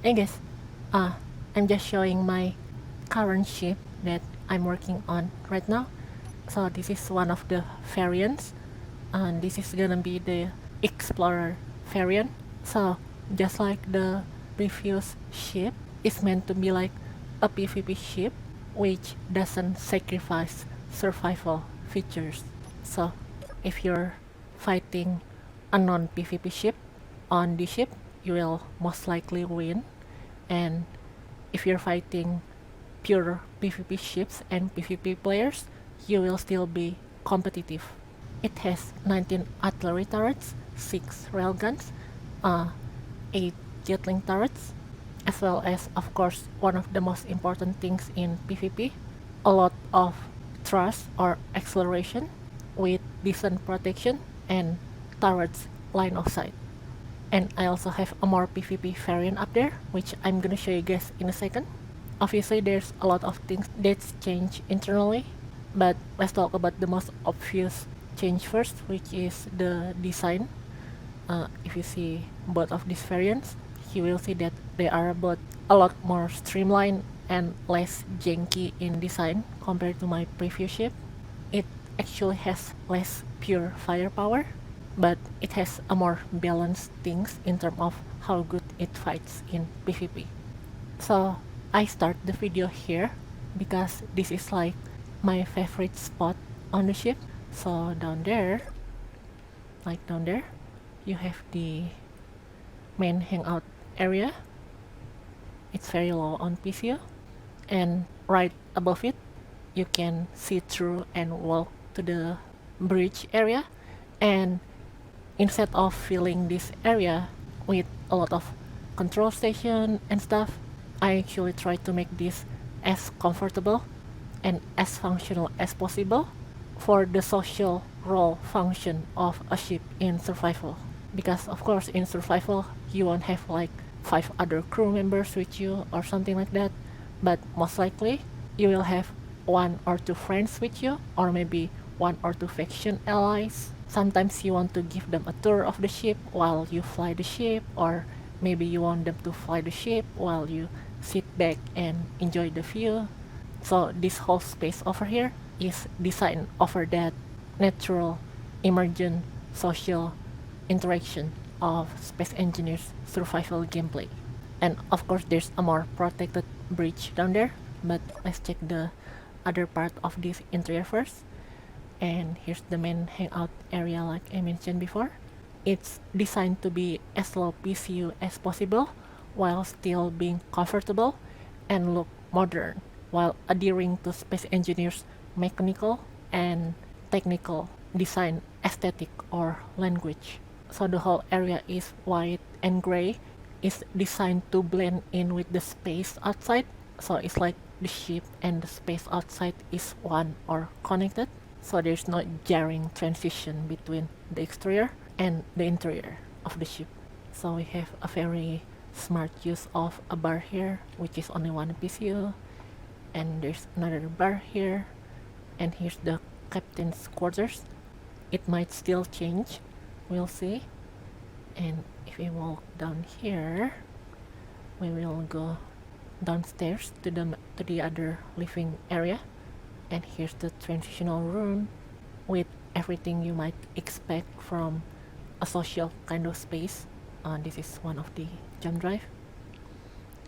I guess I'm just showing my current ship that I'm working on right now. So this is one of the variants, and this is gonna be the Explorer variant. So just like the previous ship, it's meant to be like a PvP ship which doesn't sacrifice survival features. So if you're fighting a non-PvP ship on the ship, you will most likely win. And if you're fighting pure PvP ships and PvP players, you will still be competitive. It has 19 artillery turrets, 6 railguns, 8 Gatling turrets, as well as, of course, one of the most important things in PvP, a lot of thrust or acceleration with decent protection and turrets line of sight. And I also have a more PvP variant up there, which I'm gonna show you guys in a second. Obviously, there's a lot of things that's changed internally, but let's talk about the most obvious change first, which is the design. If you see both of these variants, you will see that they are both a lot more streamlined and less janky in design compared to my previous ship. It actually has less pure firepower, but it has a more balanced things in terms of how good it fights in PvP. So I start the video here because this is like my favorite spot on the ship. So down there, like down there, you have the main hangout area. It's very low on PCO, and right above it you can see through and walk to the bridge area. And instead of filling this area with a lot of control station and stuff, I actually try to make this as comfortable and as functional as possible for the social role function of a ship in survival. Because of course in survival you won't have like 5 other crew members with you or something like that, but most likely you will have 1 or 2 friends with you, or maybe 1 or 2 faction allies. Sometimes you want to give them a tour of the ship while you fly the ship, or maybe you want them to fly the ship while you sit back and enjoy the view. So this whole space over here is designed over that natural, emergent, social interaction of Space Engineers survival gameplay. And of course there's a more protected bridge down there, but let's check the other part of this interior first. And here's the main hangout area like I mentioned before. It's designed to be as low PCU as possible while still being comfortable and look modern, while adhering to Space Engineers' mechanical and technical design aesthetic or language. So the whole area is white and gray. It's designed to blend in with the space outside. So it's like the ship and the space outside is one or connected. So there's no jarring transition between the exterior and the interior of the ship. So we have a very smart use of a bar here, which is only 1 PCU. And there's another bar here. And here's the captain's quarters. It might still change, we'll see. And if we walk down here, we will go downstairs to the other living area. And here's the transitional room with everything you might expect from a social kind of space. This is one of the jump drive.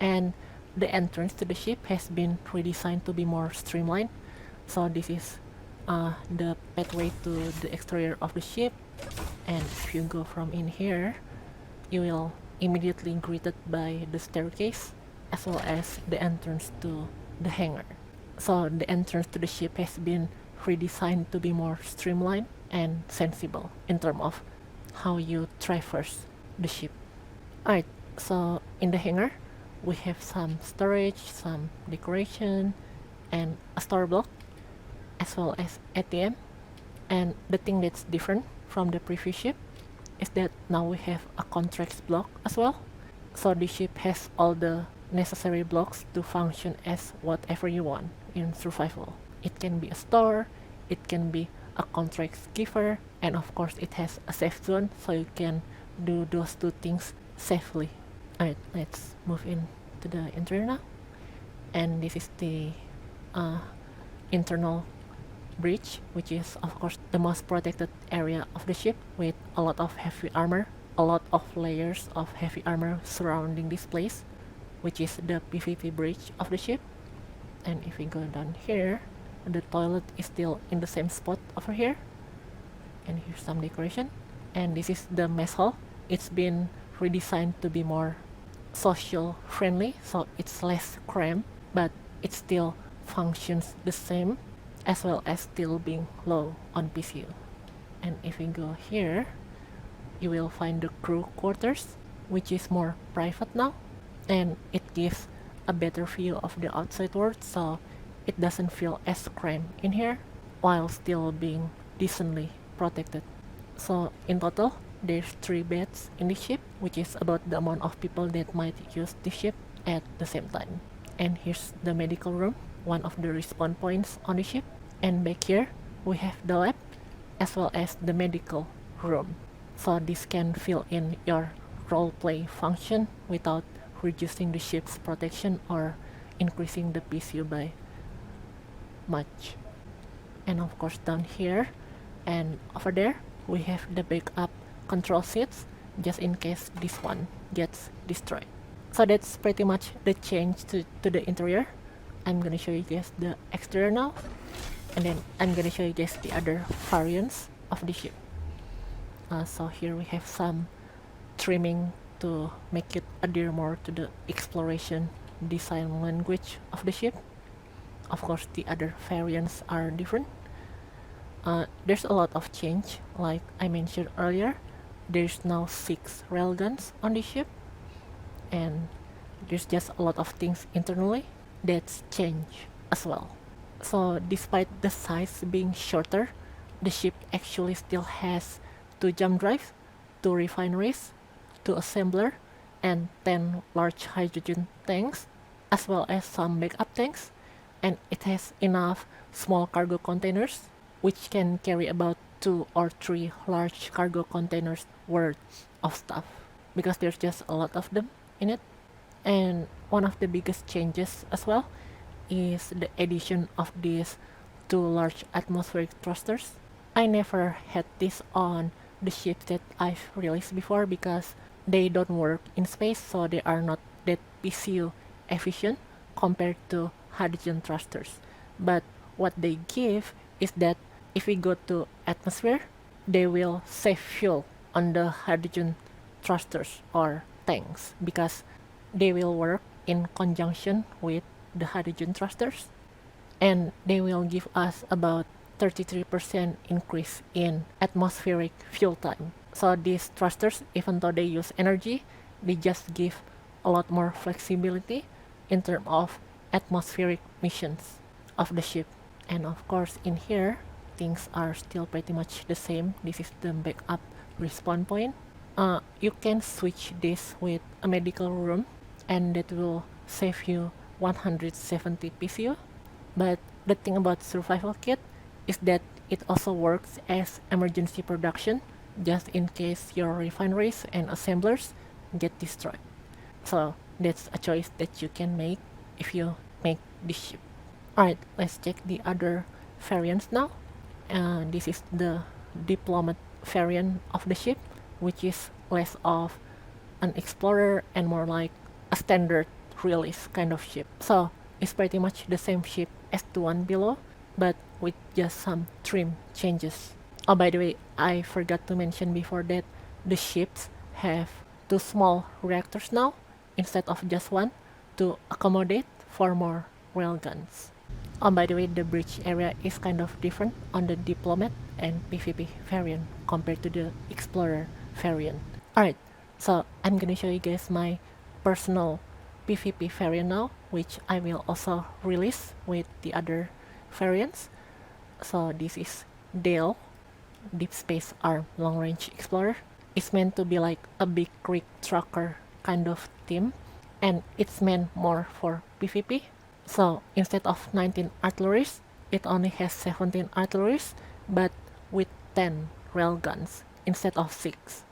And the entrance to the ship has been redesigned to be more streamlined. So this is the pathway to the exterior of the ship. And if you go from in here, you will immediately greeted by the staircase as well as the entrance to the hangar. So the entrance to the ship has been redesigned to be more streamlined and sensible in terms of how you traverse the ship. Alright, so in the hangar we have some storage, some decoration, and a store block, as well as ATM. And the thing that's different from the previous ship is that now we have a contracts block as well. So the ship has all the necessary blocks to function as whatever you want in survival. It can be a store, it can be a contracts giver, and of course it has a safe zone so you can do those 2 things safely. Alright, let's move in to the interior now. And this is the internal bridge, which is of course the most protected area of the ship, with a lot of heavy armor, a lot of layers of heavy armor surrounding this place, which is the PvP bridge of the ship. And if we go down here, the toilet is still in the same spot over here. And here's some decoration. And this is the mess hall. It's been redesigned to be more social friendly, so it's less cramped, but it still functions the same, as well as still being low on PCU. And if we go here, you will find the crew quarters, which is more private now, and it gives a better view of the outside world, so it doesn't feel as cramped in here while still being decently protected. So in total, there's 3 beds in the ship, which is about the amount of people that might use the ship at the same time. And here's the medical room, one of the respawn points on the ship. And back here, we have the lab, as well as the medical room. So this can fill in your roleplay function without reducing the ship's protection or increasing the PCU by much. And of course down here and over there, we have the backup control seats, just in case this one gets destroyed. So that's pretty much the change to the interior. I'm gonna show you guys the exterior now, and then I'm gonna show you guys the other variants of the ship. So here we have some trimming to make it adhere more to the exploration design language of the ship. Of course, the other variants are different. There's a lot of change, like I mentioned earlier. There's now 6 railguns on the ship, and there's just a lot of things internally that's changed as well. So despite the size being shorter, the ship actually still has 2 jump drives, 2 refineries, 2 assembler, and 10 large hydrogen tanks, as well as some backup tanks, and it has enough small cargo containers, which can carry about 2 or 3 large cargo containers worth of stuff, because there's just a lot of them in it. And one of the biggest changes as well is the addition of these 2 large atmospheric thrusters. I never had this on the ships that I've released before because they don't work in space, so they are not that PCU efficient compared to hydrogen thrusters. But what they give is that if we go to atmosphere, they will save fuel on the hydrogen thrusters or tanks, because they will work in conjunction with the hydrogen thrusters, and they will give us about 33% increase in atmospheric fuel time. So these thrusters, even though they use energy, they just give a lot more flexibility in terms of atmospheric missions of the ship. And of course in here, things are still pretty much the same. This is the backup respawn point. You can switch this with a medical room, and that will save you 170 PCU. But the thing about survival kit is that it also works as emergency production, just in case your refineries and assemblers get destroyed. So that's a choice that you can make if you make this ship. Alright, let's check the other variants now. This is the Diplomat variant of the ship, which is less of an explorer and more like a standard release kind of ship. So it's pretty much the same ship as the one below, but with just some trim changes. Oh, by the way, I forgot to mention before that the ships have 2 small reactors now instead of just 1 to accommodate for more railguns. Oh, by the way, the bridge area is kind of different on the Diplomat and PvP variant compared to the Explorer variant. Alright, so I'm gonna show you guys my personal PvP variant now, which I will also release with the other variants. So this is Dale, Deep Space Arm Long Range Explorer. It's meant to be like a big rig trucker kind of theme, and it's meant more for PvP. So instead of 19 artilleries, it only has 17 artilleries, but with 10 railguns instead of 6.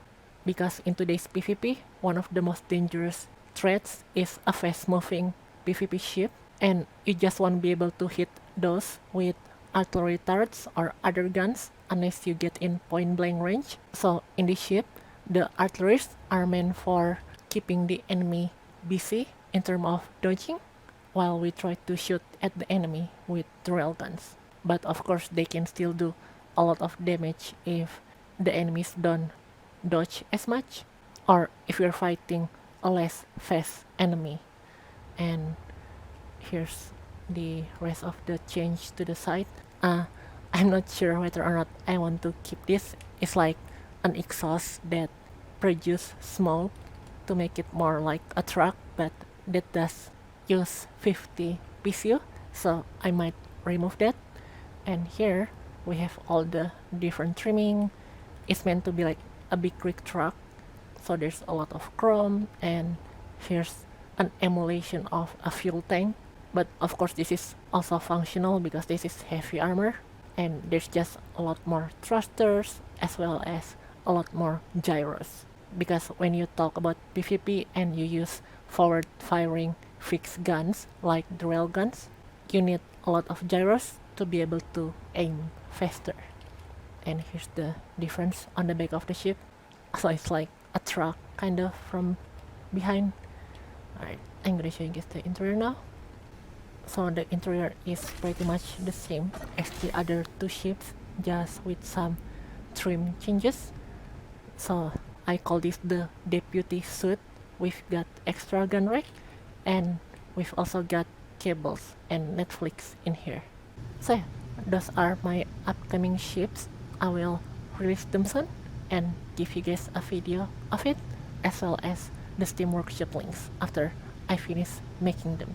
Because in today's PvP, one of the most dangerous threats is a fast-moving PvP ship, and you just won't be able to hit those with artillery turrets or other guns unless you get in point-blank range. So in this ship, the artillerists are meant for keeping the enemy busy in terms of dodging, while we try to shoot at the enemy with the railguns. But of course, they can still do a lot of damage if the enemies don't dodge as much, or if you're fighting a less fast enemy. And here's the rest of the change to the side. I'm not sure whether or not I want to keep this. It's like an exhaust that produces smoke to make it more like a truck, but that does use 50 PCU, so I might remove that. And here we have all the different trimming. It's meant to be like a big rig truck, so there's a lot of chrome, and here's an emulation of a fuel tank. But of course this is also functional because this is heavy armor, and there's just a lot more thrusters as well as a lot more gyros. Because when you talk about PvP and you use forward firing fixed guns like the railguns, you need a lot of gyros to be able to aim faster. And here's the difference on the back of the ship. So it's like a truck kind of from behind. Alright, I'm gonna show you guys the interior now. So the interior is pretty much the same as the other two ships, just with some trim changes. So I call this the deputy suit. We've got extra gun rack, and we've also got cables and Netflix in here. So yeah, those are my upcoming ships. I will release them soon and give you guys a video of it, as well as the Steam Workshop links after I finish making them.